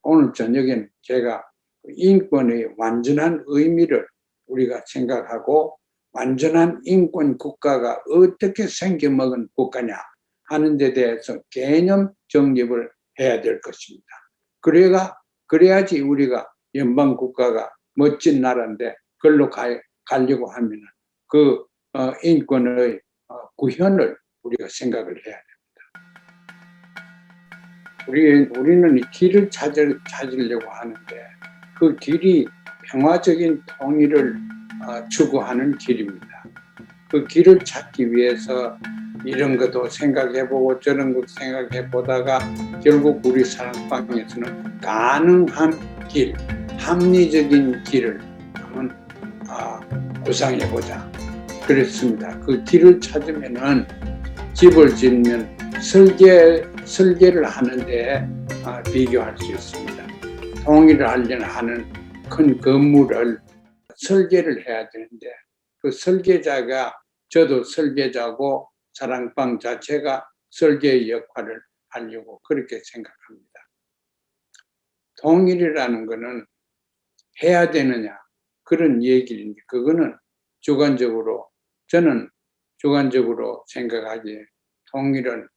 오늘 저녁에는 제가 인권의 완전한 의미를 우리가 생각하고 완전한 인권 국가가 어떻게 생겨먹은 국가냐 하는 데 대해서 개념 정립을 해야 될 것입니다. 그래야지 우리가 연방 국가가 멋진 나라인데 그걸로 가려고 하면 그 인권의 구현을 우리가 생각을 해야 됩니다. 우리는 이 길을 찾으려고 하는데 그 길이 평화적인 통일을 추구하는 길입니다. 그 길을 찾기 위해서 이런 것도 생각해보고 저런 것도 생각해보다가 결국 우리 사랑방에서는 가능한 길, 합리적인 길을 한번 구상해보자 그랬습니다. 그 길을 찾으면은 집을 짓면 설계를 하는데 비교할 수 있습니다. 통일을 하려는 하는 큰 건물을 설계를 해야 되는데 그 설계자가 저도 설계자고 사랑방 자체가 설계의 역할을 하려고 그렇게 생각합니다. 통일이라는 것은 해야 되느냐 그런 얘기인데 그거는 저는 주관적으로 생각하기에 통일은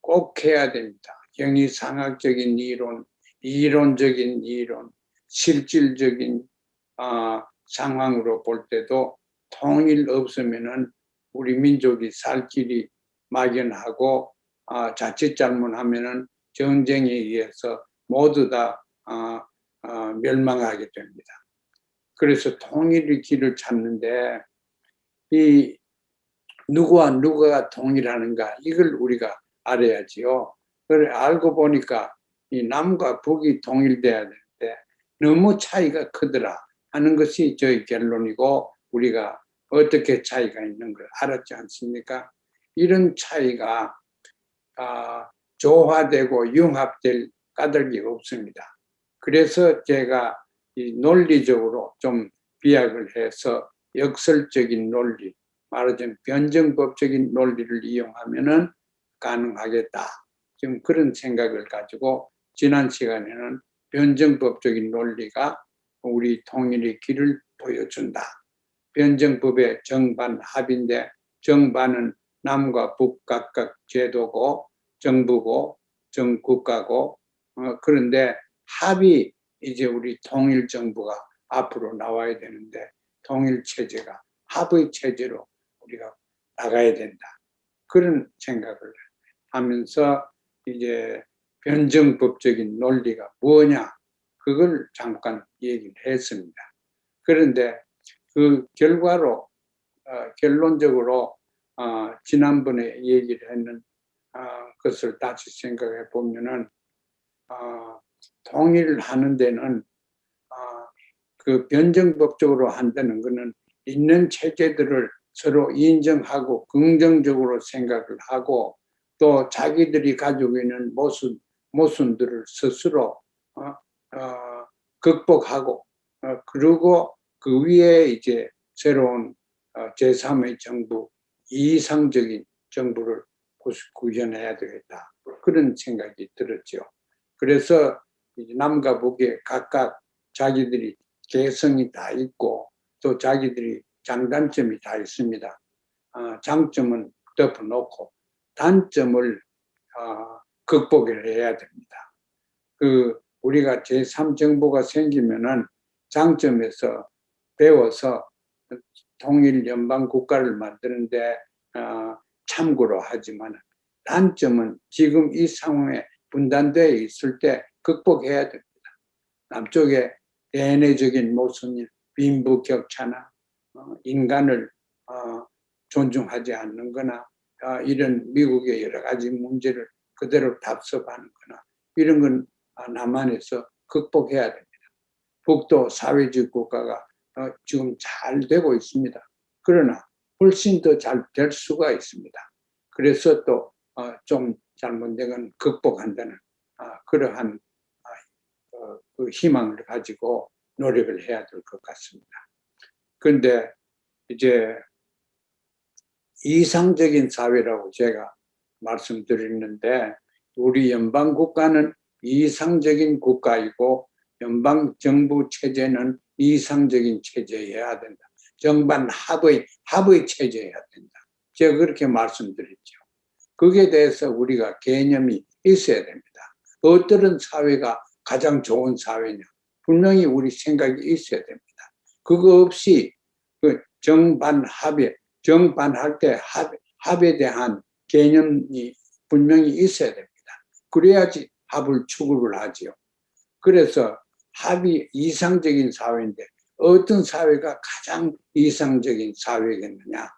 꼭 해야 됩니다. 경리상학적인 이론, 이론적인 이론, 실질적인 상황으로 볼 때도 통일 없으면은 우리 민족이 살 길이 막연하고 자칫 잘못하면은 전쟁에 의해서 모두 다 멸망하게 됩니다. 그래서 통일의 길을 찾는데 이 누구와 누구가 통일하는가 이걸 우리가 알아야지요. 그래 알고 보니까 이 남과 북이 통일돼야 되는데 너무 차이가 크더라 하는 것이 저희 결론이고 우리가 어떻게 차이가 있는 걸 알았지 않습니까? 이런 차이가 조화되고 융합될 까닭이 없습니다. 그래서 제가 이 논리적으로 좀 비약을 해서 역설적인 논리, 말하자면 변증법적인 논리를 이용하면은 가능하겠다. 지금 그런 생각을 가지고 지난 시간에는 변증법적인 논리가 우리 통일의 길을 보여준다. 변증법의 정반합인데 정반은 남과 북 각각 제도고 정부고 정국가고 그런데 합이 이제 우리 통일정부가 앞으로 나와야 되는데 통일체제가 합의 체제로 우리가 나가야 된다. 그런 생각을 하면서 이제 변증법적인 논리가 뭐냐 그걸 잠깐 얘기를 했습니다. 그런데 그 결과로 결론적으로 지난번에 얘기를 했는 것을 다시 생각해 보면은 통일을 하는 데는 그 변증법적으로 한다는 것은 있는 체제들을 서로 인정하고 긍정적으로 생각을 하고 또 자기들이 가지고 있는 모순들을 스스로 극복하고 그리고 그 위에 이제 새로운 제3의 정부, 이상적인 정부를 구현해야 되겠다. 그런 생각이 들었죠. 그래서 남과 북에 각각 자기들이 개성이 다 있고 또 자기들이 장단점이 다 있습니다. 장점은 덮어놓고 단점을 극복을 해야 됩니다. 우리가 제3정부가 생기면은 장점에서 배워서 통일 연방 국가를 만드는데 참고로 하지만 단점은 지금 이 상황에 분단되어 있을 때 극복해야 됩니다. 남쪽에 대내적인 모순, 빈부격차나 인간을 존중하지 않는 거나 이런 미국의 여러 가지 문제를 그대로 답습하는 거나 이런 건 남한에서 극복해야 됩니다. 북도 사회주의 국가가 지금 잘 되고 있습니다. 그러나 훨씬 더 잘 될 수가 있습니다. 그래서 또 좀 잘못된 건 극복한다는 그러한 그 희망을 가지고 노력을 해야 될 것 같습니다. 그런데 이제 이상적인 사회라고 제가 말씀드렸는데 우리 연방 국가는 이상적인 국가이고 연방 정부 체제는 이상적인 체제여야 된다. 정반 합의 체제여야 된다. 제가 그렇게 말씀드렸죠. 거기에 대해서 우리가 개념이 있어야 됩니다. 어떤 사회가 가장 좋은 사회냐? 분명히 우리 생각이 있어야 됩니다. 그거 없이 그 정반할 때 합에 대한 개념이 분명히 있어야 됩니다. 그래야지 합을 추구를 하지요. 그래서 합이 이상적인 사회인데 어떤 사회가 가장 이상적인 사회겠느냐?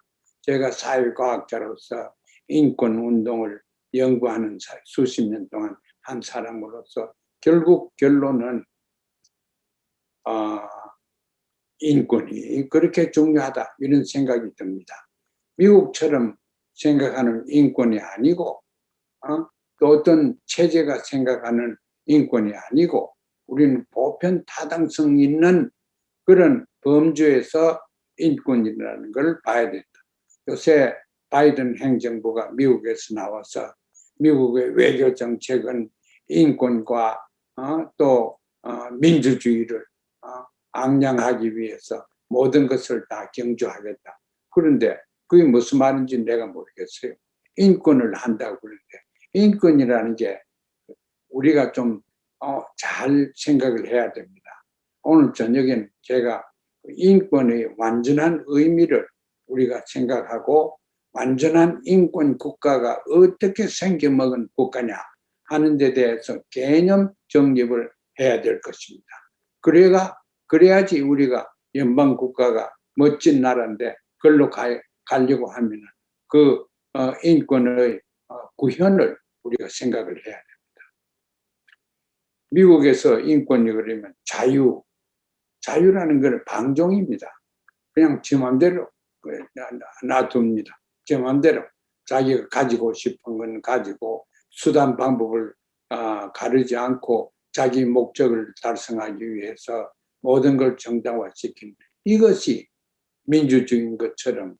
제가 사회과학자로서 인권운동을 연구하는 수십 년 동안 한 사람으로서 결국 결론은 인권이 그렇게 중요하다 이런 생각이 듭니다. 미국처럼 생각하는 인권이 아니고 또 어떤 체제가 생각하는 인권이 아니고 우리는 보편 타당성 있는 그런 범주에서 인권이라는 걸 봐야 된다. 요새 바이든 행정부가 미국에서 나와서 미국의 외교 정책은 인권과 또 민주주의를 앙양하기 위해서 모든 것을 다 경주하겠다. 그런데 그게 무슨 말인지 내가 모르겠어요. 인권을 한다고 그러는데 인권이라는 게 우리가 좀 잘 생각을 해야 됩니다. 오늘 저녁엔 제가 인권의 완전한 의미를 우리가 생각하고 완전한 인권 국가가 어떻게 생겨먹은 국가냐 하는 데 대해서 개념 정립을 해야 될 것입니다. 그래야지 우리가 연방 국가가 멋진 나라인데 그걸로 가려고 하면 그 인권의 구현을 우리가 생각을 해야 됩니다. 미국에서 인권이 그러면 자유라는 건 방종입니다. 그냥 지 맘대로 놔둡니다. 제 맘대로 자기가 가지고 싶은 건 가지고 수단 방법을 가르지 않고 자기 목적을 달성하기 위해서 모든 걸 정당화시키는 이것이 민주주의인 것처럼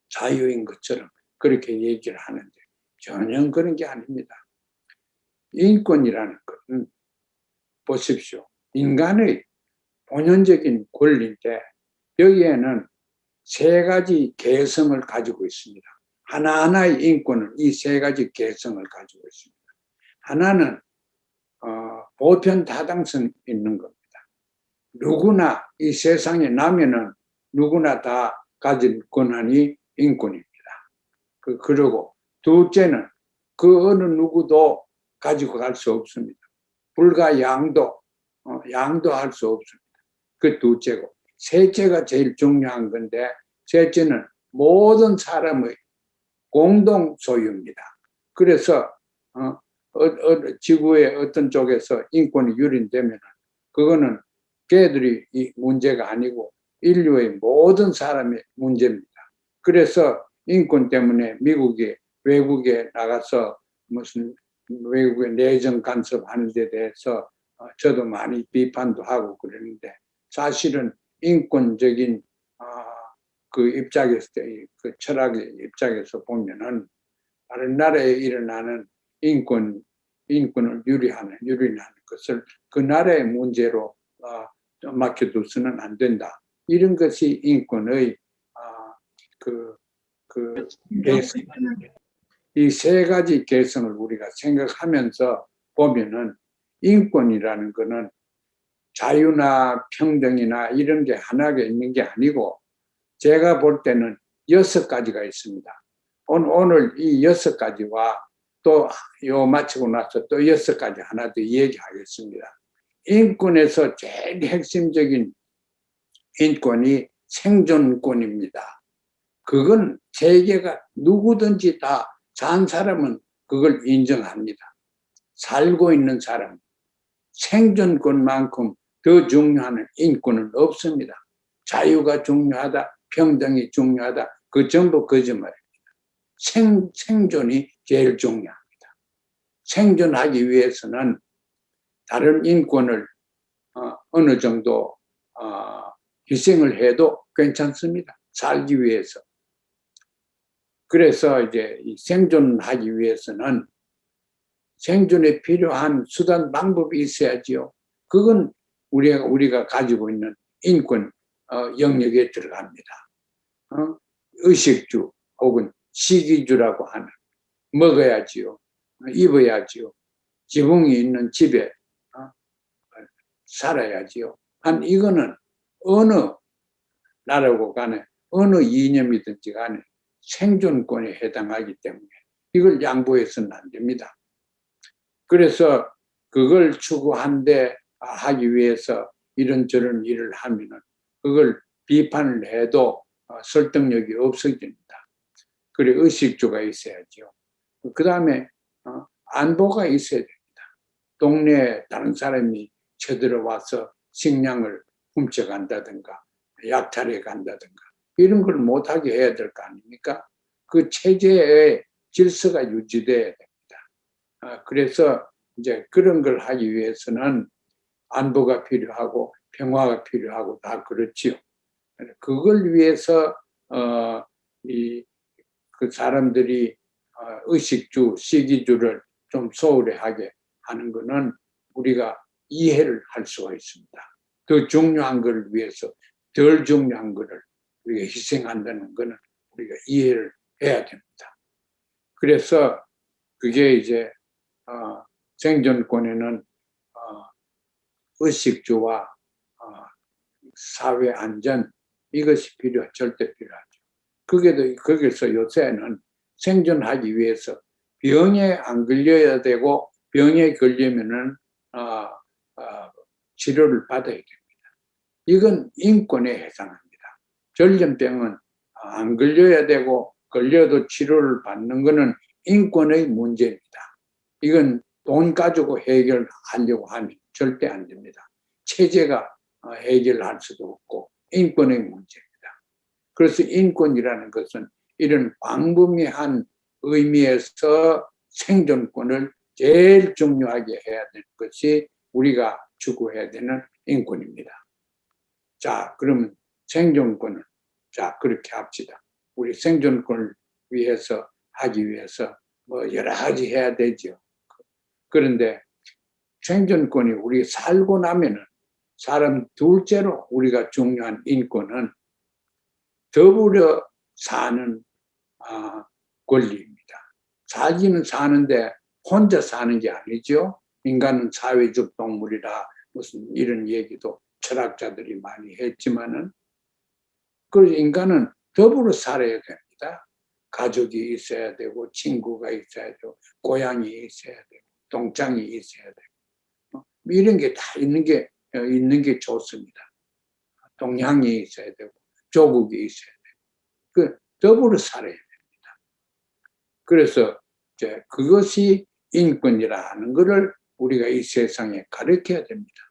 자유인 것처럼 그렇게 얘기를 하는데 전혀 그런 게 아닙니다. 인권이라는 것은 보십시오. 인간의 본연적인 권리인데 여기에는 세 가지 개성을 가지고 있습니다. 하나하나의 인권은 이 세 가지 개성을 가지고 있습니다. 하나는 보편 타당성 있는 겁니다. 누구나 이 세상에 나면은 누구나 다 가질 권한이 인권입니다. 그리고 둘째는 그 어느 누구도 가지고 갈 수 없습니다. 불과 양도할 수 없습니다. 그 둘째고 셋째가 제일 중요한 건데 셋째는 모든 사람의 공동 소유입니다. 그래서 지구의 어떤 쪽에서 인권이 유린되면 그거는 걔들이 문제가 아니고 인류의 모든 사람의 문제입니다. 그래서 인권 때문에 미국이 외국에 나가서 무슨 외국의 내정 간섭하는 데 대해서 저도 많이 비판도 하고 그러는데 사실은 인권적인 그 입장에서 그 철학의 입장에서 보면은 다른 나라에 일어나는 인권을 유린하는 것을 그 나라의 문제로 맡겨두서는 안 된다. 이런 것이 인권의 개성. 이 세 가지 개성을 우리가 생각하면서 보면은 인권이라는 것은 자유나 평등이나 이런 게 하나가 있는 게 아니고 제가 볼 때는 6가지가 있습니다. 오늘 이 6가지와 또 요 마치고 나서 또 6가지 하나 더 얘기하겠습니다. 인권에서 제일 핵심적인 인권이 생존권입니다. 그건 세계가 누구든지 다 산 사람은 그걸 인정합니다. 살고 있는 사람, 생존권만큼 더 중요한 인권은 없습니다. 자유가 중요하다, 평등이 중요하다, 그 전부 거짓말입니다. 생존이 제일 중요합니다. 생존하기 위해서는 다른 인권을 어느 정도 희생을 해도 괜찮습니다. 살기 위해서. 그래서 이제 생존하기 위해서는 생존에 필요한 수단 방법이 있어야지요. 그건 우리가 가지고 있는 인권 영역에 들어갑니다. 의식주 혹은 식이주라고 하는 먹어야지요, 입어야지요, 지붕이 있는 집에 살아야지요. 이거는 어느 나라고 간에 어느 이념이든지 간에 생존권에 해당하기 때문에 이걸 양보해서는 안 됩니다. 그래서 그걸 추구한데 하기 위해서 이런저런 일을 하면은 그걸 비판을 해도 설득력이 없어집니다. 그래 의식주가 있어야죠. 그 다음에 안보가 있어야 됩니다. 동네에 다른 사람이 쳐들어와서 식량을 훔쳐간다든가 약탈해 간다든가 이런 걸 못하게 해야 될 거 아닙니까? 그 체제의 질서가 유지돼야 됩니다. 그래서 이제 그런 걸 하기 위해서는 안보가 필요하고 평화가 필요하고 다 그렇지요. 그걸 위해서 그 사람들이 의식주, 시기주를 좀 소홀하게 하는 것은 우리가 이해를 할 수가 있습니다. 더 중요한 걸 위해서 덜 중요한 것을 우리가 희생한다는 것은 우리가 이해를 해야 됩니다. 그래서 그게 이제 생존권에는 의식주와 사회 안전 이것이 절대 필요하죠. 거기서 요새는 생존하기 위해서 병에 안 걸려야 되고 병에 걸리면은 치료를 받아야 됩니다. 이건 인권에 해당합니다. 전염병은 안 걸려야 되고 걸려도 치료를 받는 것은 인권의 문제입니다. 이건 돈 가지고 해결하려고 하면 절대 안 됩니다. 체제가 해결할 수도 없고 인권의 문제입니다. 그래서 인권이라는 것은 이런 광범위한 의미에서 생존권을 제일 중요하게 해야 되는 것이 우리가 추구해야 되는 인권입니다. 자, 그러면 생존권을 그렇게 합시다. 우리 생존권을 하기 위해서 뭐 여러 가지 해야 되죠. 그런데 생존권이 우리 살고 나면은 사람 둘째로 우리가 중요한 인권은 더불어 사는 권리입니다. 살기는 사는데 혼자 사는 게 아니죠. 인간은 사회적 동물이라 무슨 이런 얘기도 철학자들이 많이 했지만은 그 인간은 더불어 살아야 됩니다. 가족이 있어야 되고 친구가 있어야 되고 고향이 있어야 되고 동창이 있어야 되고 이런 게 다 있는 게 좋습니다. 동향이 있어야 되고 조국이 있어야 되고 더불어 살아야 됩니다. 그래서 이제 그것이 인권이라는 것을 우리가 이 세상에 가르쳐야 됩니다.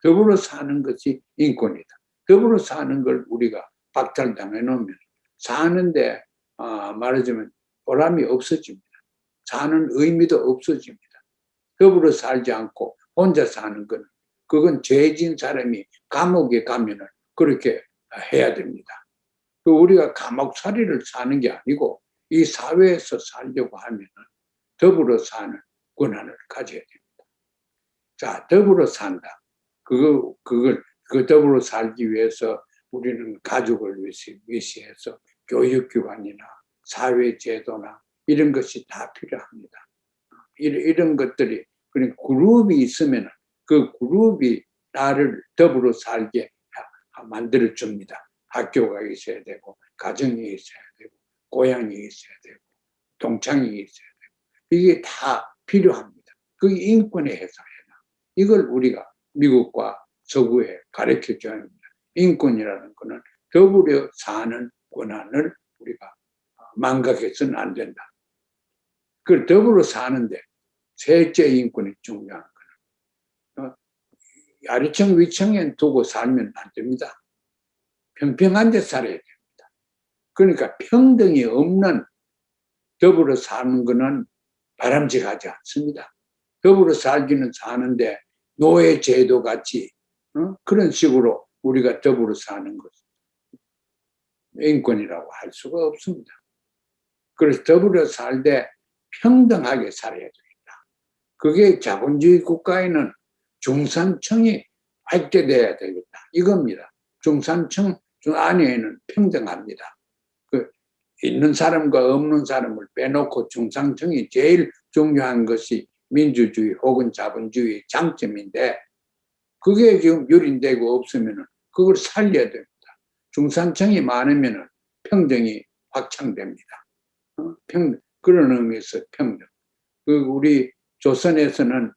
더불어 사는 것이 인권이다. 더불어 사는 걸 우리가 박탈당해 놓으면 사는데 말하자면 보람이 없어집니다. 사는 의미도 없어집니다. 더불어 살지 않고 혼자 사는 건 그건 죄진 사람이 감옥에 가면은 그렇게 해야 됩니다. 우리가 감옥살이를 사는 게 아니고 이 사회에서 살려고 하면은 더불어 사는 권한을 가져야 됩니다. 자, 더불어 산다. 그 더불어 살기 위해서 우리는 가족을 위시해서 교육기관이나 사회제도나 이런 것이 다 필요합니다. 이런 것들이, 그러니까 그룹이 있으면 그 그룹이 나를 더불어 살게 만들어줍니다. 학교가 있어야 되고, 가정이 있어야 되고, 고향이 있어야 되고, 동창이 있어야 되고, 이게 다 필요합니다. 그게 인권에 해당해요. 이걸 우리가 미국과 서구에 가르쳐 줘야 합니다. 인권이라는 것은 더불어 사는 권한을 우리가 망각해서는 안 된다. 그걸 더불어 사는데 셋째 인권이 중요한 거는 아래층 위층에 두고 살면 안 됩니다. 평평한 데 살아야 됩니다. 그러니까 평등이 없는 더불어 사는 것은 바람직하지 않습니다. 더불어 살기는 사는데 노예 제도 같이 그런 식으로 우리가 더불어 사는 것 인권이라고 할 수가 없습니다. 그래서 더불어 살되 평등하게 살아야 됩니다. 그게 자본주의 국가에는 중산층이 확대돼야 되겠다. 이겁니다. 중산층 안에는 평등합니다. 그 있는 사람과 없는 사람을 빼놓고 중산층이 제일 중요한 것이 민주주의 혹은 자본주의의 장점인데 그게 지금 유린되고 없으면 그걸 살려야 됩니다. 중산층이 많으면 평등이 확장됩니다. 그런 의미에서 평등. 우리 조선에서는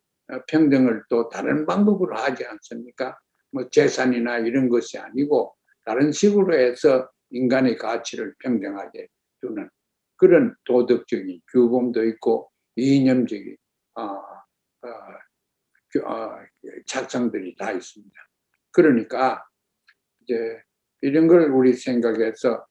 평등을 또 다른 방법으로 하지 않습니까? 뭐 재산이나 이런 것이 아니고 다른 식으로 해서 인간의 가치를 평등하게 두는 그런 도덕적인 규범도 있고 이념적인 작성들이 다 있습니다. 그러니까 이제 이런 걸 우리 생각해서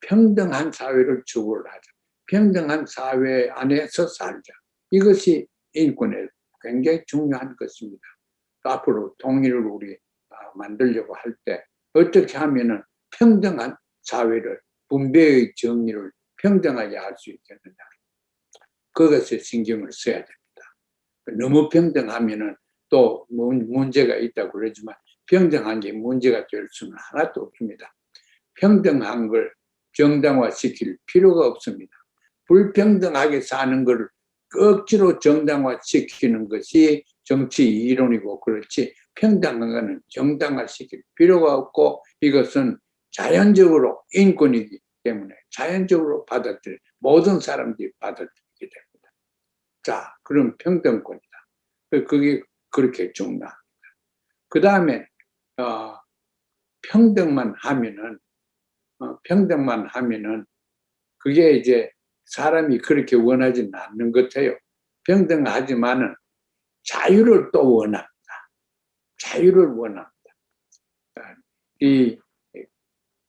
평등한 사회를 추구를 하자. 평등한 사회 안에서 살자. 이것이 인권에 굉장히 중요한 것입니다. 앞으로 통일을 우리 만들려고 할 때 어떻게 하면은 평등한 사회를 분배의 정의를 평등하게 할 수 있겠느냐. 그것에 신경을 써야 됩니다. 너무 평등하면은 또 문제가 있다고 그러지만 평등한 게 문제가 될 수는 하나도 없습니다. 평등한 걸 정당화시킬 필요가 없습니다. 불평등하게 사는 걸 억지로 정당화시키는 것이 정치 이론이고 그렇지 평등한 것은 정당화시킬 필요가 없고 이것은 자연적으로 인권이기 때문에 자연적으로 모든 사람들이 받아들이게 됩니다. 자, 그럼 평등권이다. 그게 그렇게 중요합니다. 그 다음에 평등만 하면은 그게 이제 사람이 그렇게 원하지는 않는 것 같아요. 평등하지만은 자유를 또 원합니다. 자유를 원합니다. 이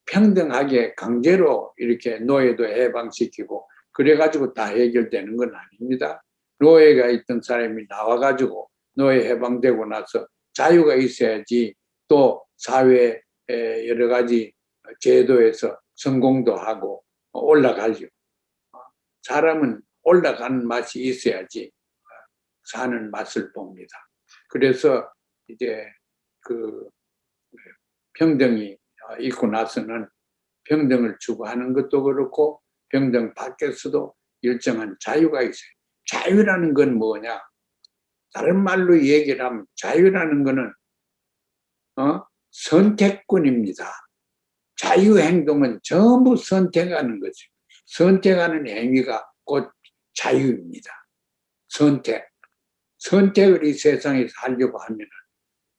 평등하게 강제로 이렇게 노예도 해방시키고 그래가지고 다 해결되는 건 아닙니다. 노예가 있던 사람이 나와가지고 노예 해방되고 나서 자유가 있어야지 또 사회 여러 가지 제도에서 성공도 하고 올라가죠. 사람은 올라가는 맛이 있어야지 사는 맛을 봅니다. 그래서 이제 그 평등이 있고 나서는 평등을 추구하는 것도 그렇고 평등 밖에서도 일정한 자유가 있어요. 자유라는 건 뭐냐? 다른 말로 얘기를 하면 자유라는 거는 선택권입니다. 자유행동은 전부 선택하는 거죠. 선택하는 행위가 곧 자유입니다. 선택을 이 세상에서 하려고 하면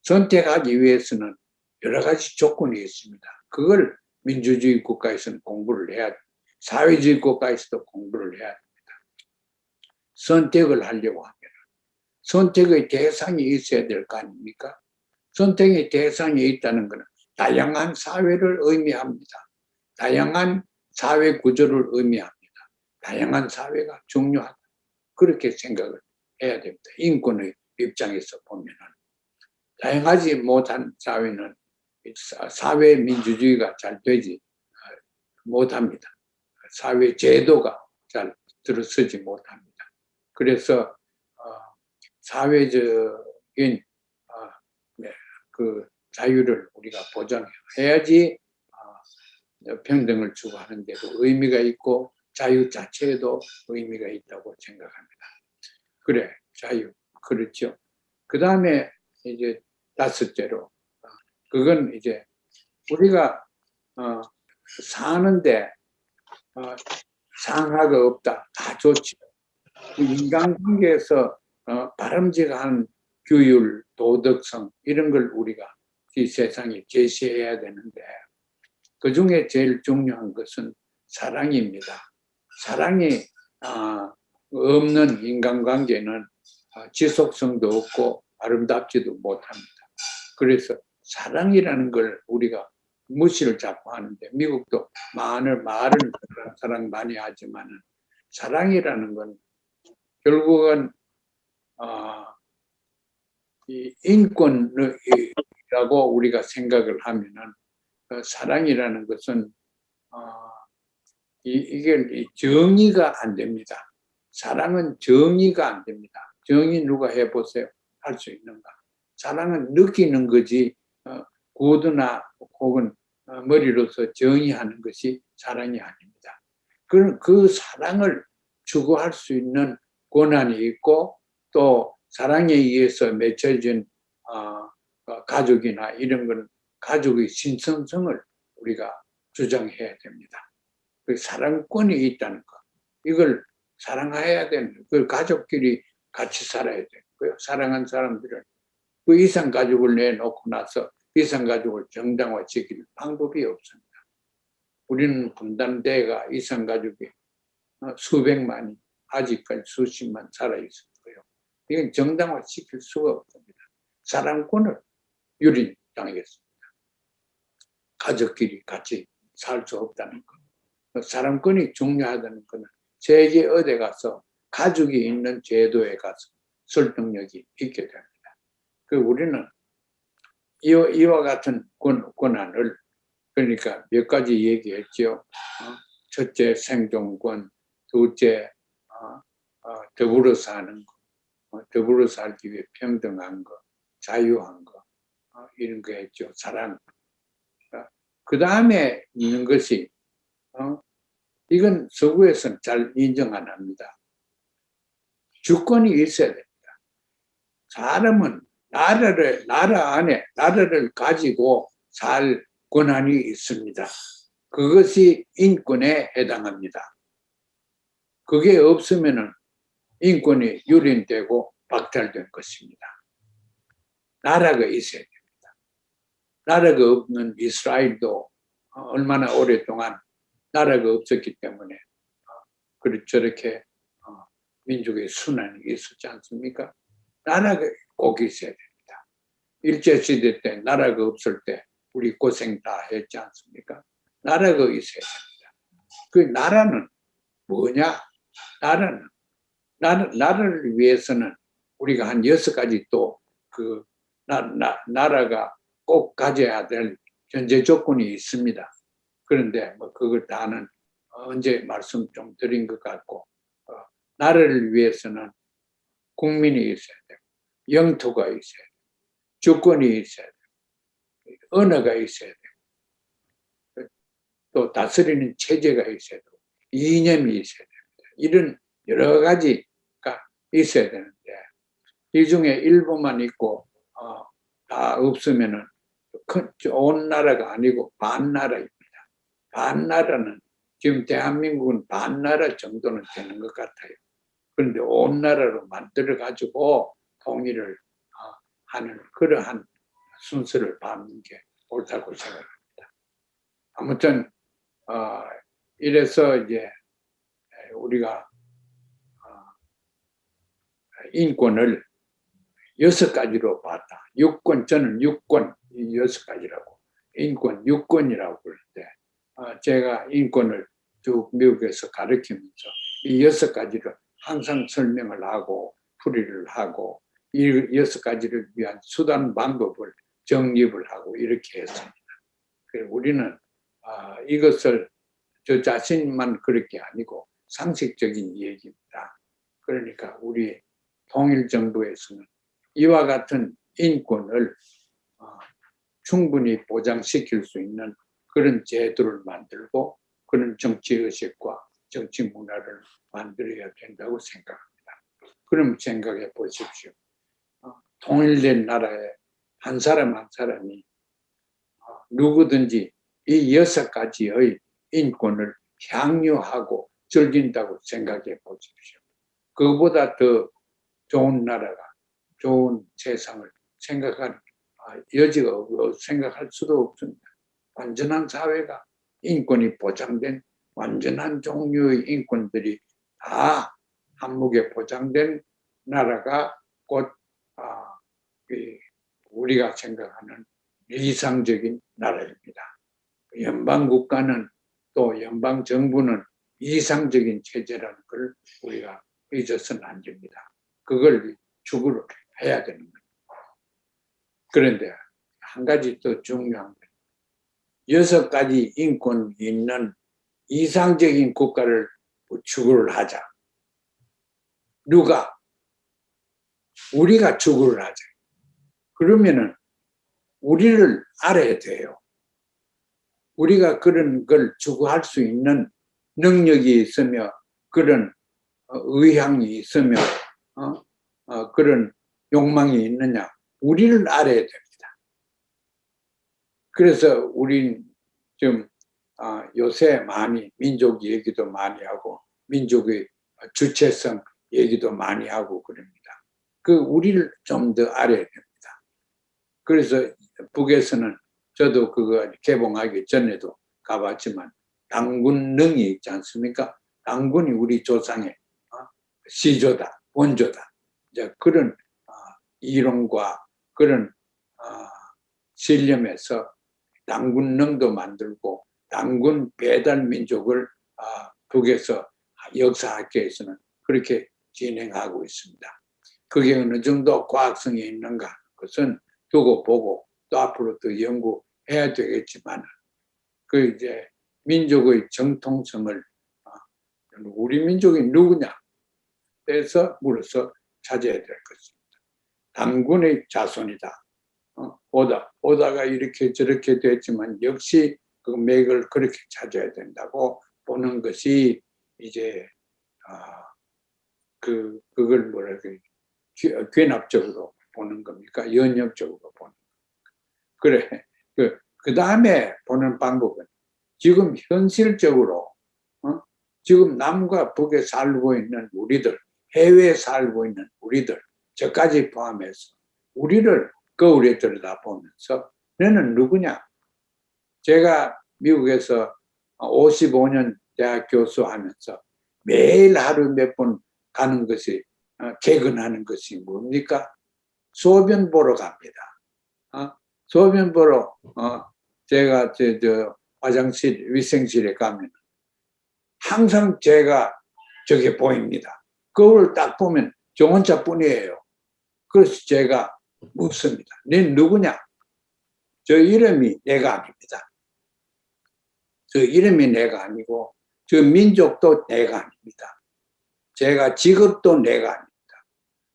선택하기 위해서는 여러 가지 조건이 있습니다. 그걸 민주주의 국가에서는 공부를 해야 됩니다. 사회주의 국가에서도 공부를 해야 됩니다. 선택을 하려고 하면 선택의 대상이 있어야 될 거 아닙니까? 선택의 대상이 있다는 것은 다양한 사회를 의미합니다. 다양한 사회 구조를 의미합니다. 다양한 사회가 중요하다. 그렇게 생각을 해야 됩니다. 인권의 입장에서 보면은. 다양하지 못한 사회는 사회 민주주의가 잘 되지 못합니다. 사회 제도가 잘 들어서지 못합니다. 그래서 사회적인 그 자유를 우리가 보장해야지 평등을 추구하는 데도 의미가 있고 자유 자체에도 의미가 있다고 생각합니다. 그래, 자유. 그렇죠. 그 다음에 이제 다섯째로 그건 이제 우리가 사는데 상하가 없다. 다 좋죠. 인간관계에서 바람직한 규율, 도덕성 이런 걸 우리가 이 세상에 제시해야 되는데 그중에 제일 중요한 것은 사랑입니다. 사랑이 없는 인간관계는 지속성도 없고 아름답지도 못합니다. 그래서 사랑이라는 걸 우리가 무시를 자꾸 하는데 미국도 말은 사랑 많이 하지만 사랑이라는 건 결국은 이 인권이라고 우리가 생각을 하면은 사랑이라는 것은 이게 정의가 안 됩니다. 사랑은 정의가 안 됩니다. 정의 누가 해보세요. 할 수 있는가? 사랑은 느끼는 거지 구두나 혹은 머리로서 정의하는 것이 사랑이 아닙니다. 그 사랑을 추구할 수 있는 권한이 있고 또 사랑에 의해서 맺혀진 가족이나 이런 건 가족의 신성성을 우리가 주장해야 됩니다. 그 사랑권이 있다는 것. 이걸 사랑해야 되는 그 가족끼리 같이 살아야 되고요. 사랑한 사람들은 그 이상 가족을 내놓고 나서 이상 가족을 정당화시킬 방법이 없습니다. 우리는 분단대가 이상 가족이 수백만이 아직까지 수십만 살아있었고요. 이건 정당화시킬 수가 없습니다. 사랑권을 유린당하겠습니다. 가족끼리 같이 살 수 없다는 것. 사랑권이 중요하다는 것은 세계 어디 가서 가족이 있는 제도에 가서 설득력이 있게 됩니다. 우리는 이와 같은 권한을 그러니까 몇 가지 얘기했죠. 첫째 생존권, 둘째 더불어 사는 거, 더불어 살기 위해 평등한 거, 자유한 거 이런 거 했죠. 사랑. 그 다음에 있는 것이 이건 서구에서는 잘 인정 안 합니다. 주권이 있어야 됩니다. 사람은 나라 안에 나라를 가지고 살 권한이 있습니다. 그것이 인권에 해당합니다. 그게 없으면 인권이 유린되고 박탈될 것입니다. 나라가 있어야 됩니다. 나라가 없는 이스라엘도 얼마나 오랫동안 나라가 없었기 때문에 저렇게 민족의 순환이 있었지 않습니까? 나라가 꼭 있어야 됩니다. 일제시대 때 나라가 없을 때 우리 고생 다 했지 않습니까? 나라가 있어야 됩니다. 그 나라는 뭐냐? 나라를 위해서는 우리가 한 6가지 또 나라가 꼭 가져야 될 현재 조건이 있습니다. 그런데 그걸 다는 언제 말씀 좀 드린 것 같고 나라를 위해서는 국민이 있어야 되고 영토가 있어야 되고 주권이 있어야 되고 언어가 있어야 되고 또 다스리는 체제가 있어야 되고 이념이 있어야 됩니다. 이런 여러 가지가 있어야 되는데 이 중에 일부만 있고 다 없으면은 좋은 나라가 아니고 반나라입니다. 반나라는 지금 대한민국은 반나라 정도는 되는 것 같아요. 그런데 온 나라로 만들어 가지고 통일을 하는 그러한 순서를 밟는 게 옳다고 생각합니다. 아무튼 이래서 이제 우리가 인권을 6가지로 봤다. 저는 6권, 6가지라고. 인권, 6권이라고 그럴 때, 제가 인권을 쭉 미국에서 가르치면서 이 6가지를 항상 설명을 하고, 풀이를 하고, 이 6가지를 위한 수단, 방법을 정립을 하고, 이렇게 했습니다. 우리는 이것을 저 자신만 그럴 게 아니고 상식적인 얘기입니다. 그러니까 우리 통일정부에서는 이와 같은 인권을 충분히 보장시킬 수 있는 그런 제도를 만들고 그런 정치의식과 정치 문화를 만들어야 된다고 생각합니다. 그럼 생각해 보십시오. 통일된 나라에 한 사람 한 사람이 누구든지 이 6가지의 인권을 향유하고 즐긴다고 생각해 보십시오. 그보다 더 좋은 나라가, 좋은 세상을 생각할 여지가 없고 생각할 수도 없습니다. 완전한 사회가 인권이 보장된 완전한 종류의 인권들이 다 한목에 보장된 나라가 곧 우리가 생각하는 이상적인 나라입니다. 연방국가는 또 연방정부는 이상적인 체제라는 걸 우리가 잊어서는 안 됩니다. 그걸 추구를 해야 되는 거예요. 그런데 한 가지 더 중요한 건 6가지 인권이 있는 이상적인 국가를 추구를 하자. 누가? 우리가 추구를 하죠. 그러면은 우리를 알아야 돼요. 우리가 그런 걸 추구할 수 있는 능력이 있으며 그런 의향이 있으며 그런 욕망이 있느냐, 우리를 알아야 됩니다. 그래서 우린 좀 요새 많이 민족 얘기도 많이 하고 민족의 주체성 얘기도 많이 하고 그럽니다. 그 우리를 좀 더 알아야 됩니다. 그래서 북에서는 저도 그거 개봉하기 전에도 가봤지만 당군능이 있지 않습니까? 당군이 우리 조상의 시조다, 원조다. 이제 그런 이론과 그런 신념에서 당군능도 만들고 당군 배달 민족을 북에서 역사학계에서는 그렇게 진행하고 있습니다. 그게 어느 정도 과학성이 있는가 그것은 두고 보고 또 앞으로 또 연구해야 되겠지만 그 이제 민족의 정통성을 우리 민족이 누구냐 해서 물어서 찾아야 될 것입니다. 당군의 자손이다. 오다가 이렇게 저렇게 됐지만 역시 그 맥을 그렇게 찾아야 된다고 보는 것이 이제 그걸 뭐라 그래 귀납적으로 보는 겁니까? 연역적으로 보는 겁니까? 그래 그 다음에 보는 방법은 지금 현실적으로 지금 남과 북에 살고 있는 우리들, 해외에 살고 있는 우리들, 저까지 포함해서 우리를 거울에 들여다보면서 너는 누구냐? 제가 미국에서 55년 대학 교수하면서 매일 하루 몇 번 가는 것이 개근하는 것이 뭡니까? 소변 보러 갑니다. 소변 보러 제가 저 화장실 위생실에 가면 항상 제가 저게 보입니다. 거울을 딱 보면 저 혼자뿐이에요. 그래서 제가 묻습니다. 넌 누구냐? 저 이름이 내가 아닙니다. 저 이름이 내가 아니고 저 민족도 내가 아닙니다. 제가 직업도 내가 아닙니다.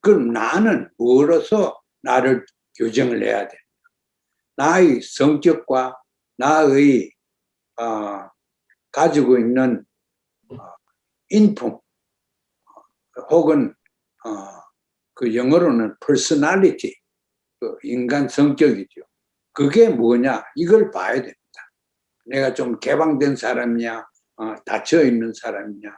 그럼 나는 뭐로서 나를 규정을 해야 됩니다. 나의 성격과 나의 가지고 있는 인품 혹은 그 영어로는 personality, 그 인간 성격이죠. 그게 뭐냐 이걸 봐야 됩니다. 내가 좀 개방된 사람이냐 닫혀있는 사람이냐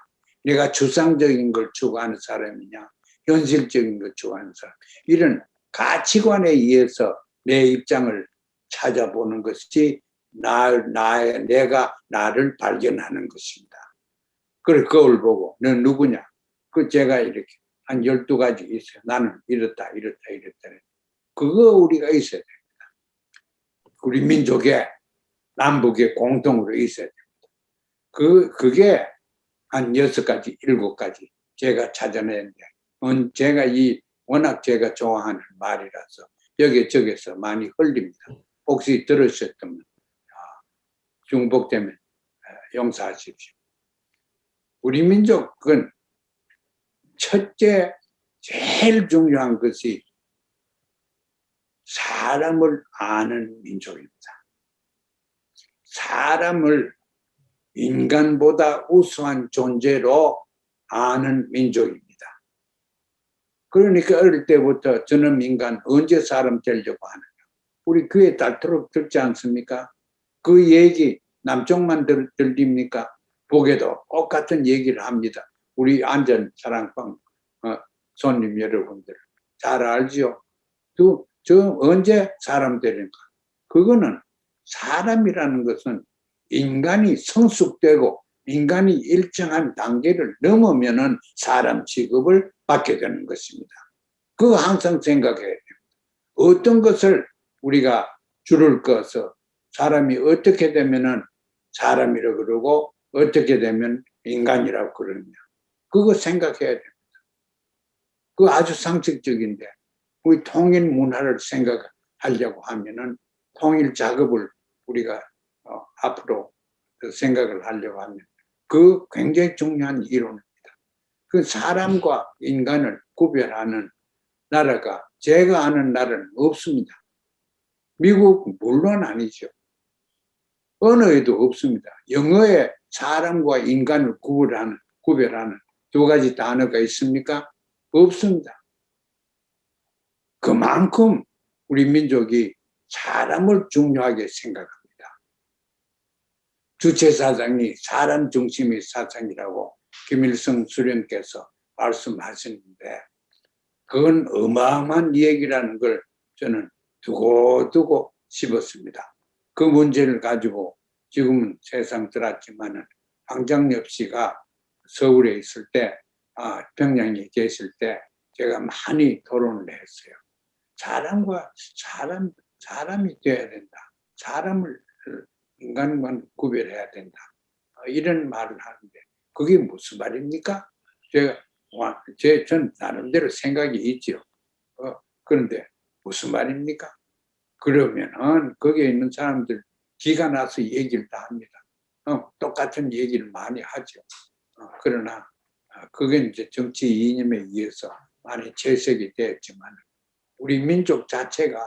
내가 추상적인 걸 추구하는 사람이냐 현실적인 걸 추구하는 사람 이런 가치관에 의해서 내 입장을 찾아보는 것이 내가 나를 발견하는 것입니다. 그래 거울 보고 너 누구냐? 그 제가 이렇게 한 12가지 있어요. 나는 이렇다. 그거 우리가 있어야 됩니다. 우리 민족의 남북의 공통으로 있어야 됩니다. 그게 한 6가지, 7가지 제가 찾아냈는데 제가 워낙 제가 좋아하는 말이라서 여기저기서 많이 흘립니다. 혹시 들으셨다면 중복되면 용서하십시오. 우리 민족은 첫째 제일 중요한 것이 사람을 아는 민족입니다. 사람을 인간보다 우수한 존재로 아는 민족입니다. 그러니까 어릴 때부터 저는 인간 언제 사람 되려고 하느냐. 우리 귀에 닳도록 듣지 않습니까? 그 얘기 남쪽만 들립니까? 북에도 똑같은 얘기를 합니다. 우리 안전 사랑방 손님 여러분들 잘 알지요? 저 언제 사람 되는가? 그거는 사람이라는 것은 인간이 성숙되고 인간이 일정한 단계를 넘으면은 사람 취급을 받게 되는 것입니다. 그거 항상 생각해야 됩니다. 어떤 것을 우리가 줄을 꺼서 사람이 어떻게 되면은 사람이라고 그러고 어떻게 되면 인간이라고 그러느냐. 그거 생각해야 됩니다. 그거 아주 상식적인데 우리 통일 문화를 생각하려고 하면은 통일 작업을 우리가 앞으로 생각을 하려고 하면 그 굉장히 중요한 이론입니다. 그 사람과 인간을 구별하는 나라가 제가 아는 나라는 없습니다. 미국 물론 아니죠. 언어에도 없습니다. 영어에 사람과 인간을 구별하는 두 가지 단어가 있습니까? 없습니다. 그만큼 우리 민족이 사람을 중요하게 생각합니다. 주체사상이 사람 중심의 사상이라고 김일성 수령께서 말씀하셨는데 그건 어마어마한 얘기라는 걸 저는 두고두고 씹었습니다. 그 문제를 가지고 지금은 세상 들었지만은 황장엽 씨가 서울에 있을 때, 평양에 계실 때 제가 많이 토론을 했어요. 사람이 돼야 된다. 사람을 인간과 구별해야 된다. 이런 말을 하는데 그게 무슨 말입니까? 전 나름대로 생각이 있죠. 그런데 무슨 말입니까? 그러면은 거기에 있는 사람들 기가 나서 얘기를 다 합니다. 똑같은 얘기를 많이 하죠. 그러나 그게 이제 정치 이념에 의해서 많이 재석이 되었지만 우리 민족 자체가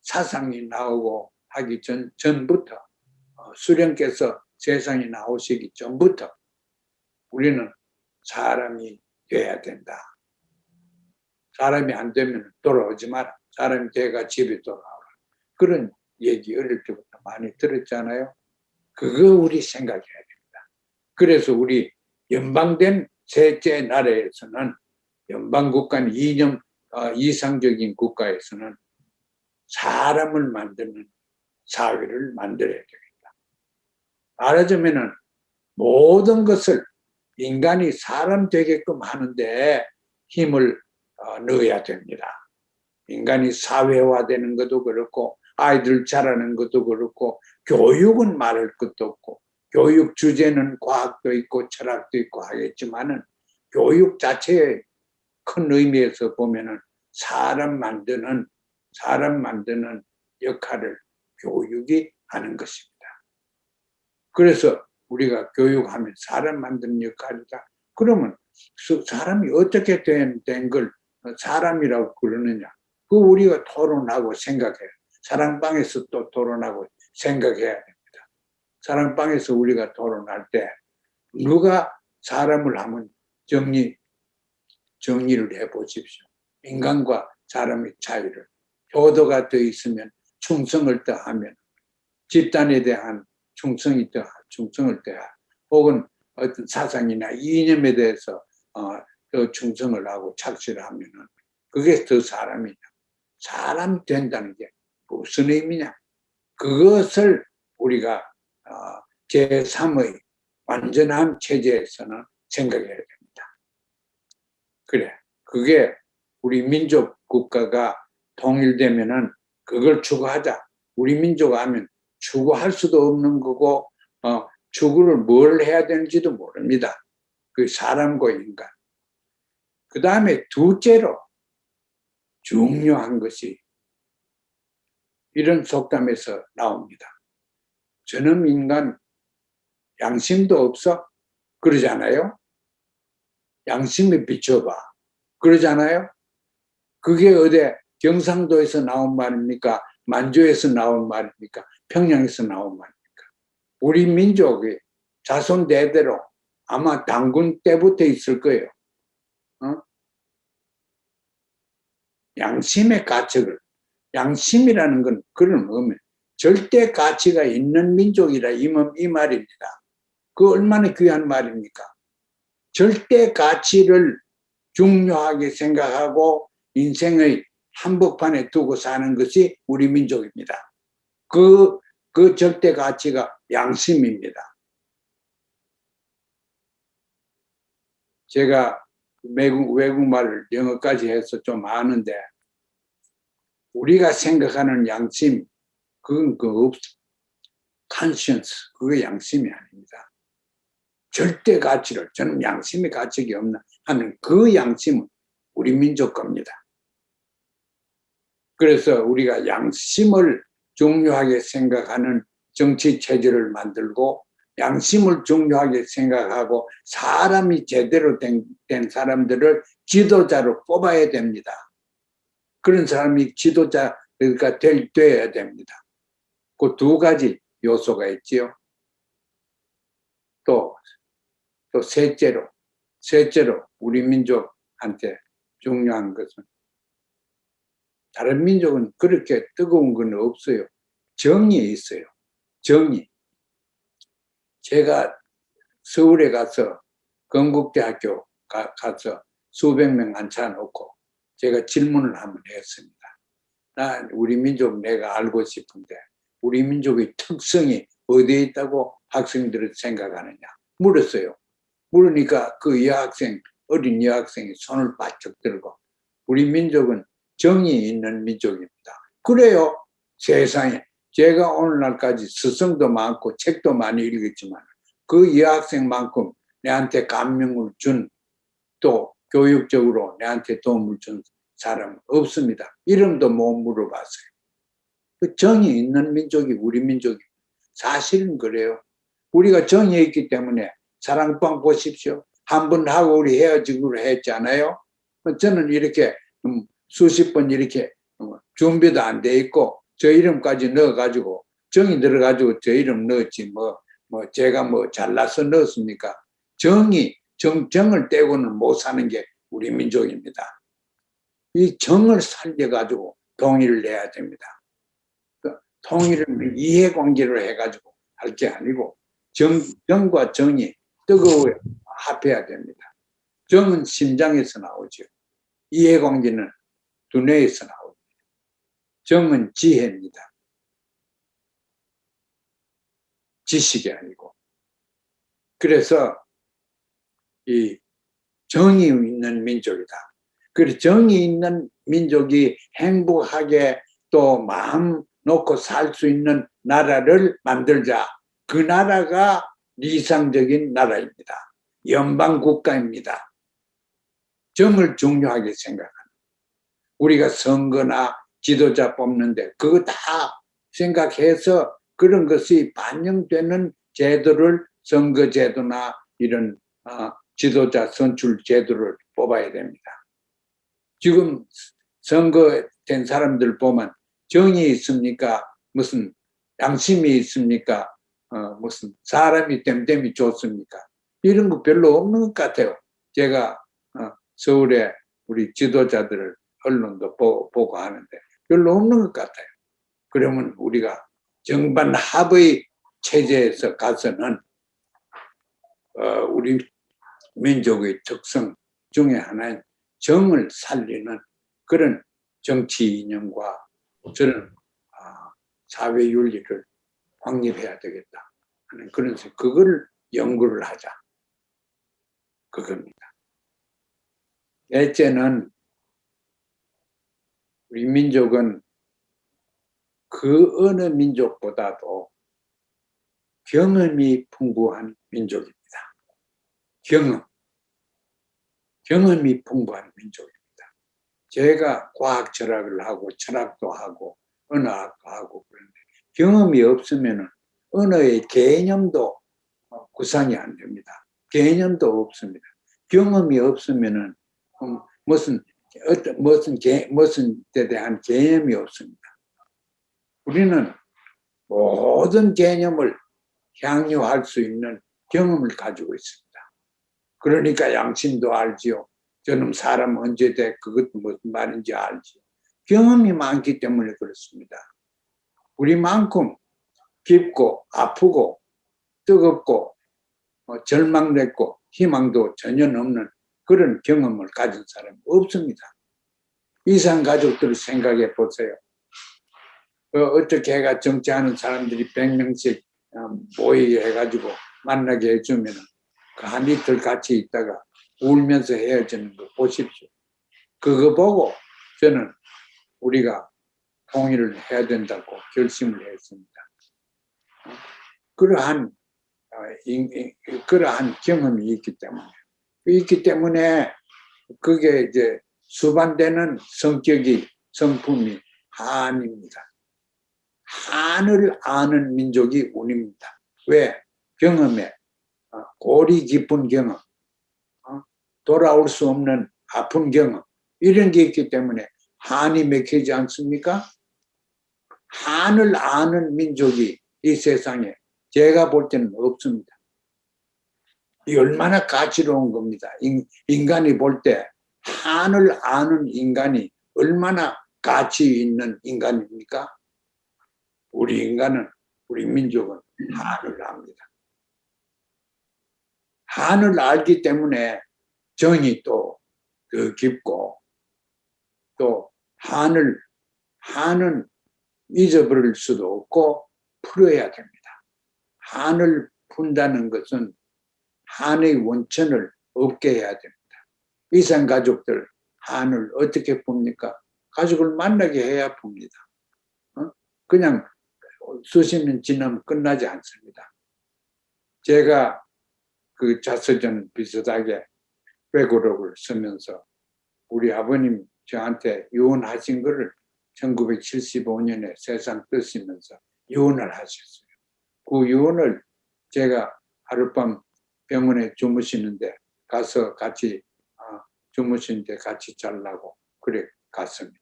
사상이 나오고 하기 전부터 수령께서 세상에 나오시기 전부터 우리는 사람이 돼야 된다. 사람이 안 되면 돌아오지 마라. 사람이 돼가 집에 돌아오라. 그런 얘기 어릴 때부터 많이 들었잖아요. 그거 우리 생각해야 됩니다. 그래서 우리 연방된 셋째 나라에서는 연방국가는 이념 이상적인 국가에서는 사람을 만드는 사회를 만들어야 됩니다. 말하자면은 모든 것을 인간이 사람 되게끔 하는데 힘을 넣어야 됩니다. 인간이 사회화되는 것도 그렇고 아이들 자라는 것도 그렇고 교육은 말할 것도 없고 교육 주제는 과학도 있고 철학도 있고 하겠지만은 교육 자체의 큰 의미에서 보면은 사람 만드는 역할을 교육이 하는 것입니다. 그래서 우리가 교육하면 사람 만드는 역할이다. 그러면 사람이 어떻게 된 걸 사람이라고 그러느냐. 그거 우리가 토론하고 생각해요. 사랑방에서 또 토론하고 생각해야 됩니다. 사랑방에서 우리가 토론할 때 누가 사람을 하면 정리를 해보십시오. 인간과 사람의 차이를. 효도가 더 있으면 충성을 더하면 집단에 대한 충성을 더하 혹은 어떤 사상이나 이념에 대해서 더 충성을 하고 착취를 하면은 그게 더 사람이냐. 사람 된다는 게 무슨 의미냐. 그것을 우리가 제3의 완전한 체제에서는 생각해야 됩니다. 그래, 그게 우리 민족 국가가 통일되면은 그걸 추구하자. 우리 민족 하면 추구할 수도 없는 거고 추구를 뭘 해야 되는지도 모릅니다. 그 사람과 인간. 그 다음에 둘째로 중요한 것이 이런 속담에서 나옵니다. 저놈 인간 양심도 없어? 그러잖아요. 양심에 비춰봐. 그러잖아요. 그게 어디 경상도에서 나온 말입니까? 만주에서 나온 말입니까? 평양에서 나온 말입니까? 우리 민족의 자손 대대로 아마 당군 때부터 있을 거예요. 양심의 가책을. 양심이라는 건 그런 의미. 절대 가치가 있는 민족이라 이 말입니다. 그 얼마나 귀한 말입니까? 절대 가치를 중요하게 생각하고 인생의 한복판에 두고 사는 것이 우리 민족입니다. 그 절대 가치가 양심입니다. 제가 외국말을 영어까지 해서 좀 아는데 우리가 생각하는 양심 그건 conscience 그게 양심이 아닙니다. 절대 가치를 저는 양심의 가치가 없나 하는 그 양심은 우리 민족 겁니다. 그래서 우리가 양심을 중요하게 생각하는 정치 체제를 만들고 양심을 중요하게 생각하고 사람이 제대로 된 사람들을 지도자로 뽑아야 됩니다. 그런 사람이 지도자가 되어야 됩니다. 그 두 가지 요소가 있지요. 또 셋째로 우리 민족한테 중요한 것은, 다른 민족은 그렇게 뜨거운 건 없어요. 정이 있어요. 정이. 제가 서울에 가서 건국대학교 가서 수백 명 앉혀놓고 제가 질문을 한번 했습니다. 우리 민족 내가 알고 싶은데 우리 민족의 특성이 어디에 있다고 학생들은 생각하느냐 물었어요. 물으니까 그 어린 여학생이 손을 바짝 들고 우리 민족은 정이 있는 민족입니다. 그래요. 세상에 제가 오늘날까지 스승도 많고 책도 많이 읽었지만 그 여학생만큼 내한테 감명을 준, 또 교육적으로 내한테 도움을 준 사람 없습니다. 이름도 못 물어봤어요. 그 정이 있는 민족이 우리 민족입니다. 사실은 그래요. 우리가 정이 있기 때문에 사랑방 보십시오. 한 번 하고 우리 헤어지기로 했잖아요. 저는 이렇게 수십 번 이렇게 준비도 안 돼 있고 저 이름까지 넣어가지고 정이 들어가지고 저 이름 넣었지 제가 잘나서 넣었습니까? 정을 떼고는 못 사는 게 우리 민족입니다. 이 정을 살려가지고 통일을 해야 됩니다. 통일을 이해관계로 해가지고 할 게 아니고 정과 정이 뜨거워야 합해야 됩니다. 정은 심장에서 나오죠. 이해관계는 두뇌에서 나오죠. 정은 지혜입니다. 지식이 아니고. 그래서 이 정이 있는 민족이다. 그래서 정이 있는 민족이 행복하게 또 마음 놓고 살 수 있는 나라를 만들자. 그 나라가理想적인 나라입니다. 연방 국가입니다. 정을 중요하게 생각하는. 우리가 선거나 지도자 뽑는데 그거 다 생각해서 그런 것이 반영되는 제도를 선거제도나 이런 지도자 선출 제도를 뽑아야 됩니다. 지금 선거된 사람들 보면 정이 있습니까? 무슨 양심이 있습니까? 무슨 사람이 땜땜이 좋습니까? 이런 거 별로 없는 것 같아요. 제가 서울에 우리 지도자들을 언론도 보고 하는데 별로 없는 것 같아요. 그러면 우리가 정반합의 체제에서 가서는 우리 민족의 특성 중에 하나인 정을 살리는 그런 정치 이념과 저는 사회 윤리를 확립해야 되겠다 하는 그런 그걸 연구를 하자 그겁니다. 넷째는 우리 민족은 그 어느 민족보다도 경험이 풍부한 민족입니다. 경험이 풍부한 민족입니다. 제가 과학 철학을 하고 철학도 하고 언어학도 하고 그런데 경험이 없으면 언어의 개념도 구상이 안 됩니다. 개념도 없습니다. 경험이 없으면 무슨 데 대한 개념이 없습니다. 우리는 모든 개념을 향유할 수 있는 경험을 가지고 있습니다. 그러니까 양심도 알지요. 저는 사람 언제 돼 그것도 무슨 말인지 알지요. 경험이 많기 때문에 그렇습니다. 우리만큼 깊고 아프고 뜨겁고 절망됐고 희망도 전혀 없는 그런 경험을 가진 사람이 없습니다. 이상 가족들을 생각해 보세요. 어떻게 해가 정치하는 사람들이 100명씩 모이게 해가지고 만나게 해주면 그 한 이틀 같이 있다가 울면서 헤어지는 거 보십시오. 그거 보고 저는 우리가 통일을 해야 된다고 결심을 했습니다. 그러한 경험이 있기 때문에 그게 이제 수반되는 성품이 한입니다. 한을 아는 민족이 운입니다. 왜? 경험에 골이 깊은 경험, 돌아올 수 없는 아픈 경험 이런 게 있기 때문에 한이 맥히지 않습니까? 한을 아는 민족이 이 세상에 제가 볼 때는 없습니다. 이 얼마나 가치로운 겁니다. 인간이 볼 때 한을 아는 인간이 얼마나 가치 있는 인간입니까? 우리 인간은, 우리 민족은 한을 압니다. 한을 알기 때문에 정이 또 더 깊고, 또 한은 잊어버릴 수도 없고 풀어야 됩니다. 한을 푼다는 것은 한의 원천을 없게 해야 됩니다. 이산 가족들 한을 어떻게 풉니까? 가족을 만나게 해야 풉니다. 그냥 수십 년 지나면 끝나지 않습니다. 제가 그 자서전 비슷하게 100억을 쓰면서 우리 아버님 저한테 유언하신 거를 1975년에 세상 뜨시면서 유언을 하셨어요. 그 유언을 제가 하룻밤 병원에 주무시는데 가서 같이 주무시는데 같이 자려고 그래 갔습니다.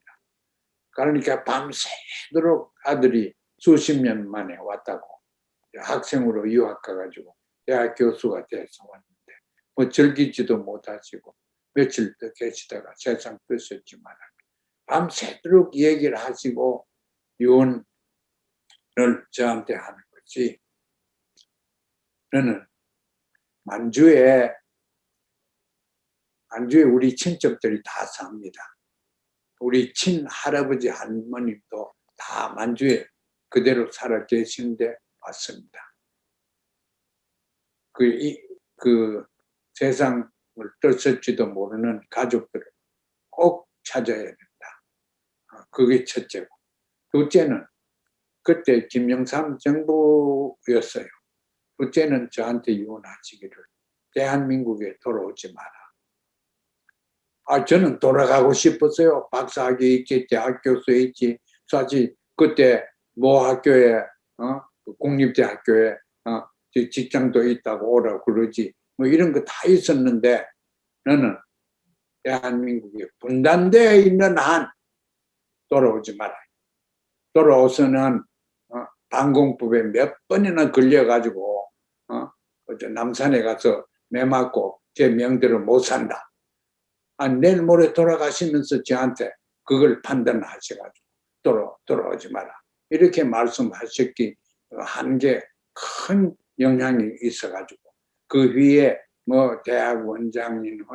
그러니까 밤새도록 아들이 수십 년 만에 왔다고 학생으로 유학 가가지고 대학 교수가 돼서 왔는데 뭐 즐기지도 못하시고 며칠 더 계시다가 세상 뜨셨지만 밤새도록 얘기를 하시고 유언을 저한테 하는 거지. 저는 만주에 우리 친척들이 다 삽니다. 우리 친할아버지 할머님도 다 만주에 그대로 살아 계시는데 왔습니다. 그 세상을 떠설지도 모르는 가족들을 꼭 찾아야 된다. 그게 첫째고. 둘째는 그때 김영삼 정부였어요. 둘째는 저한테 유언하시기를 대한민국에 돌아오지 마라. 저는 돌아가고 싶었어요. 박사학위 있지, 대학 교수에 있지. 사실 그때 모 학교에 국립대학교에 직장도 있다고 오라고 그러지. 뭐 이런 거 다 있었는데 너는 대한민국에 분단되어 있는 한 돌아오지 마라. 돌아오서는 반공법에 몇 번이나 걸려가지고 남산에 가서 매 맞고 제 명대로 못 산다. 내일 모레 돌아가시면서 저한테 그걸 판단하셔가지고 돌아오지 마라. 이렇게 말씀하셨기 한 게 큰 영향이 있어가지고 그 위에 뭐 대학 원장님,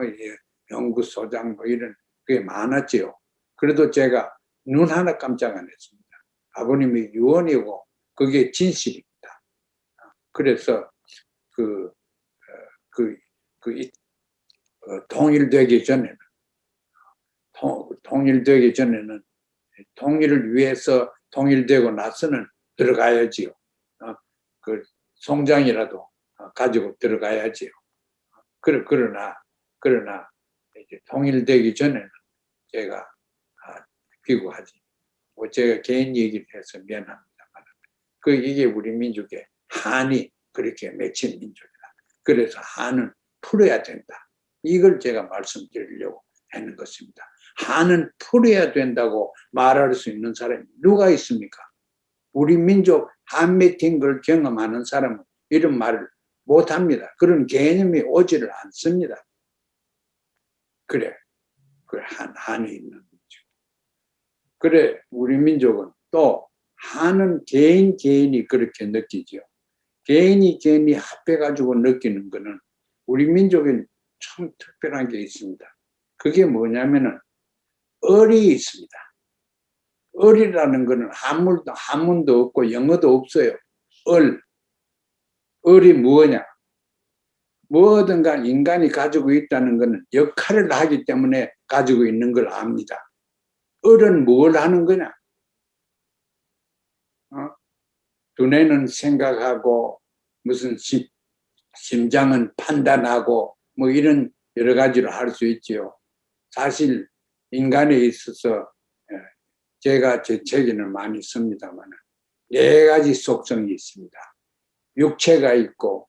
연구소장 뭐 이런 게 많았지요. 그래도 제가 눈 하나 깜짝 안 했습니다. 아버님이 유언이고 그게 진실입니다. 그래서 통일되기 전에는 통일을 위해서 통일되고 나서는 들어가야지요. 그 송장이라도 가지고 들어가야지요. 그러나 이제 통일되기 전에는 제가 귀국하지. 뭐 제가 개인 얘기를 해서 미안합니다만 이게 우리 민족의 한이 그렇게 맺힌 민족이다. 그래서 한은 풀어야 된다. 이걸 제가 말씀드리려고 하는 것입니다. 한은 풀어야 된다고 말할 수 있는 사람이 누가 있습니까? 우리 민족 한 맺힌 걸 경험하는 사람은 이런 말을 못합니다. 그런 개념이 오지를 않습니다. 그래, 한이 있는 거죠. 그래, 우리 민족은 또 한은 개인이 그렇게 느끼죠. 개인이 합해가지고 느끼는 거는 우리 민족엔 참 특별한 게 있습니다. 그게 뭐냐면은 을이 있습니다. 을이라는 거는 한문도 없고 영어도 없어요. 을이 뭐냐? 뭐든 간 인간이 가지고 있다는 것은 역할을 하기 때문에 가지고 있는 걸 압니다. 을은 뭘 하는 거냐? 두뇌는 생각하고 무슨 심장은 판단하고 뭐 이런 여러 가지를 할 수 있지요. 사실 인간에 있어서 제가 제 책에는 많이 씁니다만 4가지 속성이 있습니다. 육체가 있고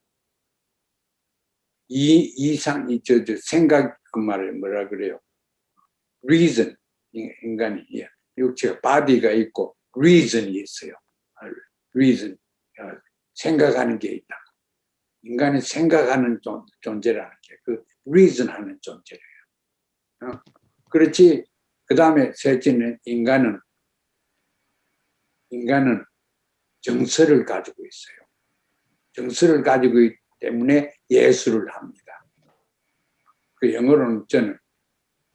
생각 그 말을 뭐라 그래요? reason 인간이 육체가 바디가 있고 reason이 있어요. reason 생각하는 게 있다. 인간이 생각하는 존재라는 게 그 reason하는 존재예요. 그렇지. 그 다음에 셋째는 인간은 정서를 가지고 있어요. 정서를 가지고 있기 때문에 예술을 합니다. 그 영어로는 저는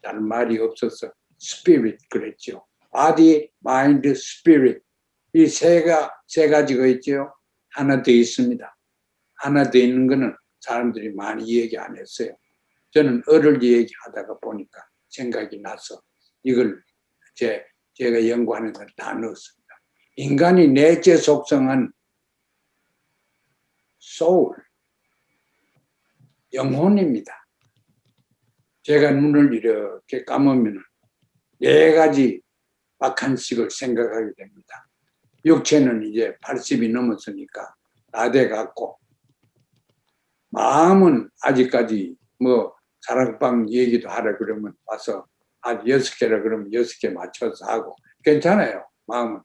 다른 말이 없어서 spirit 그랬죠. body, mind, spirit 이 세 가지가 있죠. 하나 더 있습니다. 하나 더 있는 거는 사람들이 많이 얘기 안 했어요. 저는 어를 얘기하다가 보니까 생각이 나서 이걸 제가 연구하는 걸 다 넣었습니다. 인간이 넷째 속성은 soul, 영혼입니다. 제가 눈을 이렇게 감으면 4가지 바칸씩을 생각하게 됩니다. 육체는 이제 80이 넘었으니까 다 돼갖고 마음은 아직까지 뭐 사랑방 얘기도 하라 그러면 와서 한 6개라 그러면 6개 맞춰서 하고 괜찮아요. 마음은.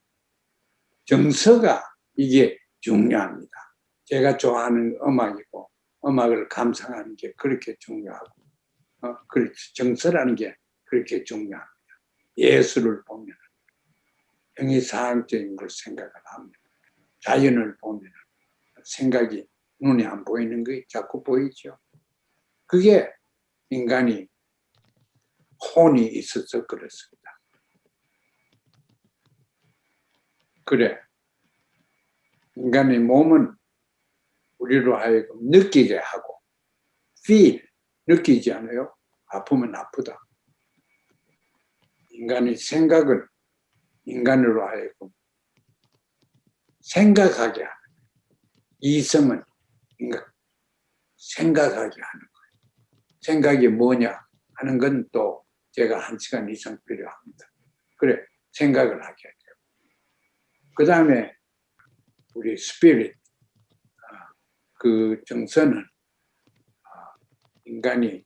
정서가 이게 중요합니다. 제가 좋아하는 음악이고 음악을 감상하는 게 그렇게 중요하고 정서라는 게 그렇게 중요합니다. 예술을 보면 형이상학적인 걸 생각을 합니다. 자연을 보면 생각이 눈에 안 보이는 게 자꾸 보이죠. 그게 인간이 혼이 있어서 그렇습니다. 그래. 인간의 몸은 우리로 하여금 느끼게 하고 feel, 느끼지 않아요? 아프면 아프다. 인간의 생각은 인간으로 하여금 생각하게 하는 이성은 생각하게 하는 거예요. 생각이 뭐냐 하는 건 또 제가 1시간 이상 필요합니다. 그래, 생각을 하게 돼요. 그 다음에 우리 스피릿, 그 정서는 인간이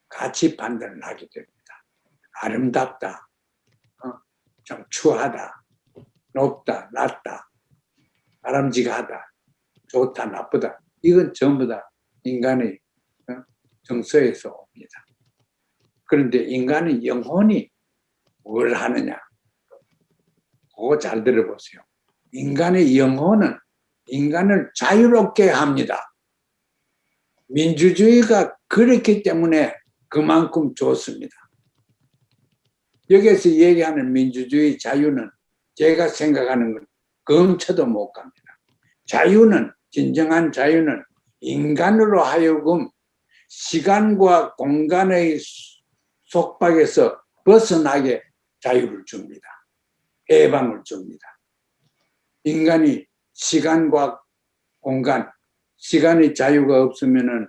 가치 판단을 하게 됩니다. 아름답다, 좀 추하다, 높다, 낮다, 바람직하다, 좋다, 나쁘다. 이건 전부 다 인간의 정서에서 옵니다. 그런데 인간의 영혼이 뭘 하느냐? 그거 잘 들어보세요. 인간의 영혼은 인간을 자유롭게 합니다. 민주주의가 그렇기 때문에 그만큼 좋습니다. 여기서 얘기하는 민주주의 자유는 제가 생각하는 건 근처도 못 갑니다. 자유는, 진정한 자유는 인간으로 하여금 시간과 공간의 속박에서 벗어나게 자유를 줍니다. 해방을 줍니다. 인간이 시간과 공간, 시간의 자유가 없으면은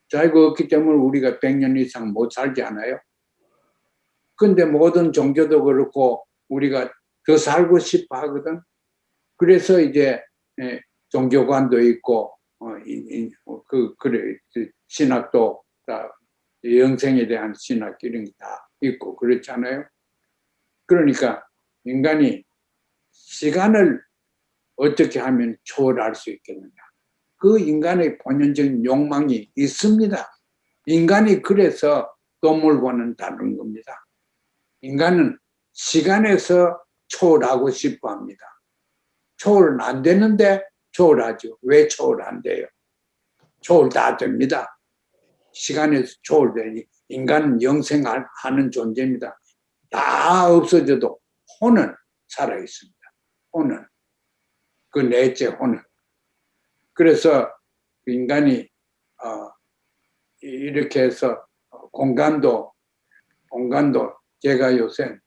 자유가 없기 때문에 우리가 100년 이상 못 살지 않아요? 근데 모든 종교도 그렇고 우리가 더 살고 싶어 하거든. 그래서 이제 종교관도 있고 그래 신학도 다 영생에 대한 신학 이런 게 다 있고 그렇잖아요. 그러니까 인간이 시간을 어떻게 하면 초월할 수 있겠느냐. 그 인간의 본연적인 욕망이 있습니다. 인간이 그래서 동물과는 다른 겁니다. 인간은 시간에서 초월하고 싶어 합니다. 초월은 안 되는데 초월하죠. 왜 초월 안 돼요? 초월 다 됩니다. 시간에서 초월되니 인간은 영생하는 존재입니다. 다 없어져도 혼은 살아있습니다. 혼은. 그 넷째 혼은. 그래서 인간이 이렇게 해서 공간도 제가 요새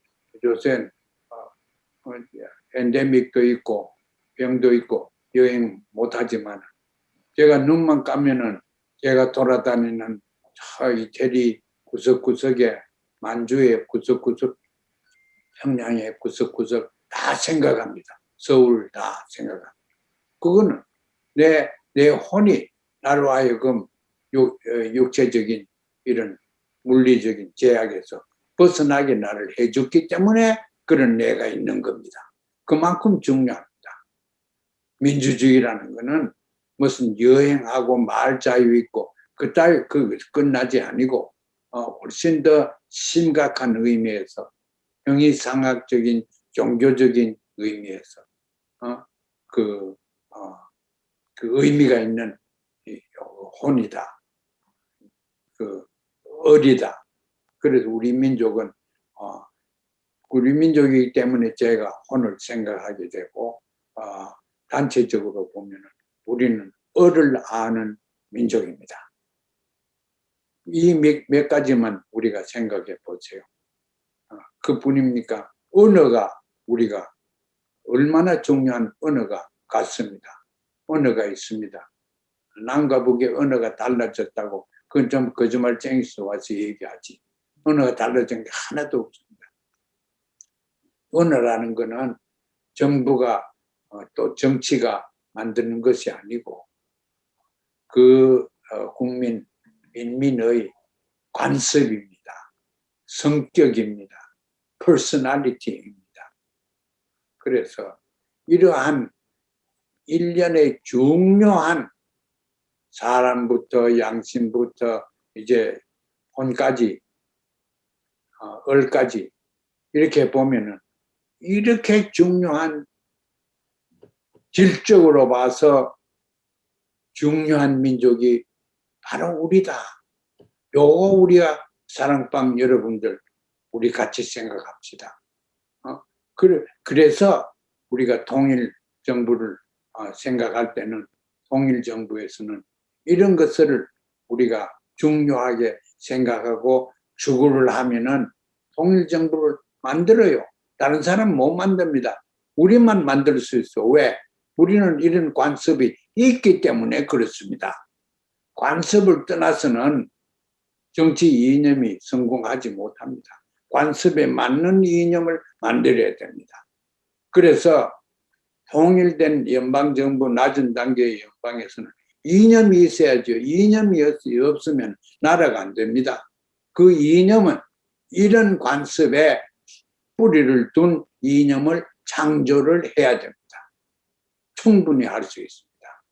엔데믹도 있고 병도 있고 여행 못하지만 제가 눈만 감면은 제가 돌아다니는 저 이태리 구석구석에 만주의 구석구석 평양의 구석구석 다 생각합니다. 서울 다 생각합니다. 그거는 내 혼이 나로 하여금 육체적인 이런 물리적인 제약에서 벗어나게 나를 해줬기 때문에 그런 내가 있는 겁니다. 그만큼 중요합니다. 민주주의라는 거는 무슨 여행하고 말 자유 있고 그 따위 끝나지 아니고 훨씬 더 심각한 의미에서 형이상학적인 종교적인 의미에서 그 의미가 있는 혼이다. 그 어리다. 그래서 우리 민족은 우리 민족이기 때문에 제가 혼을 생각하게 되고 단체적으로 보면 우리는 어를 아는 민족입니다. 이 몇 가지만 우리가 생각해 보세요. 그뿐입니까? 언어가 우리가 얼마나 중요한 언어가 같습니다. 언어가 있습니다. 남과 북의 언어가 달라졌다고 그건 좀 거짓말쟁이서 와서 얘기하지. 언어가 달라진 게 하나도 없습니다. 언어라는 거는 정부가 또 정치가 만드는 것이 아니고 그 국민, 민민의 관습입니다. 성격입니다. 퍼스널리티입니다. 그래서 이러한 일련의 중요한 사람부터 양심부터 이제 혼까지 을까지 이렇게 보면은 이렇게 중요한 질적으로 봐서 중요한 민족이 바로 우리다. 요거 우리가 사랑방 여러분들 우리 같이 생각합시다. 그래서 우리가 통일정부를 생각할 때는 통일정부에서는 이런 것을 우리가 중요하게 생각하고 추구를 하면은 통일정부를 만들어요. 다른 사람 못 만듭니다. 우리만 만들 수 있어. 왜? 우리는 이런 관습이 있기 때문에 그렇습니다. 관습을 떠나서는 정치 이념이 성공하지 못합니다. 관습에 맞는 이념을 만들어야 됩니다. 그래서 통일된 연방정부 낮은 단계의 연방에서는 이념이 있어야죠. 이념이 없으면 나라가 안 됩니다. 그 이념은 이런 관습에 뿌리를 둔 이념을 창조를 해야 됩니다. 충분히 할 수 있습니다.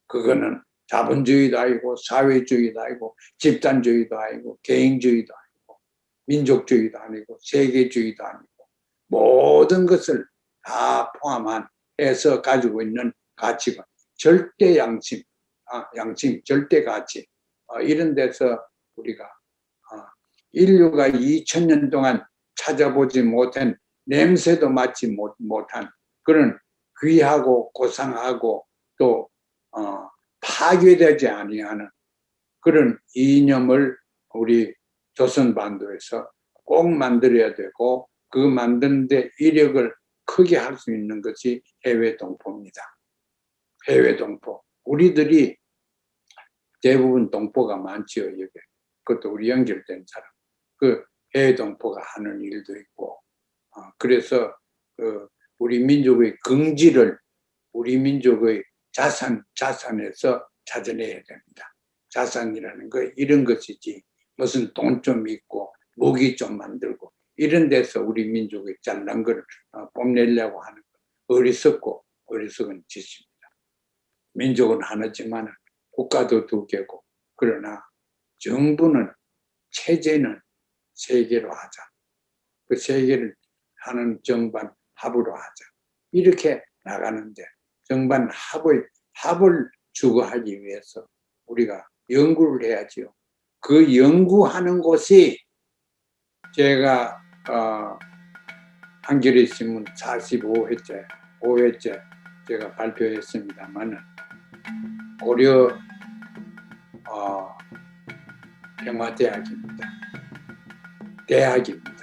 그거는 자본주의도 아니고 사회주의도 아니고 집단주의도 아니고 개인주의도 아니고 민족주의도 아니고 세계주의도 아니고 모든 것을 다 포함한 해서 가지고 있는 가치관, 절대 양심, 양심, 절대 가치 이런 데서 우리가 인류가 2000년 동안 찾아보지 못한 냄새도 맡지 못한 그런 귀하고 고상하고 또 파괴되지 아니하는 그런 이념을 우리 조선반도에서 꼭 만들어야 되고 그 만드는데 이력을 크게 할 수 있는 것이 해외 동포입니다. 해외 동포. 우리들이 대부분 동포가 많지요. 여기. 그것도 우리 연결된 사람. 그 해외 동포가 하는 일도 있고 그래서 우리 민족의 긍지를 우리 민족의 자산에서 찾아내야 됩니다. 자산이라는 거 이런 것이지 무슨 돈 좀 있고 무기 좀 만들고 이런 데서 우리 민족의 잘난 걸 뽐내려고 하는 거 어리석고 어리석은 짓입니다. 민족은 하나지만 국가도 두 개고 그러나 정부는 체제는 세 개로 하자. 그 세 개를 하는 정반 합으로 하자. 이렇게 나가는데 정반 합을 추구하기 위해서 우리가 연구를 해야지요. 그 연구하는 곳이 제가 한겨레 신문 45회째, 5회째 제가 발표했습니다만 고려 평화대학입니다. 대학입니다.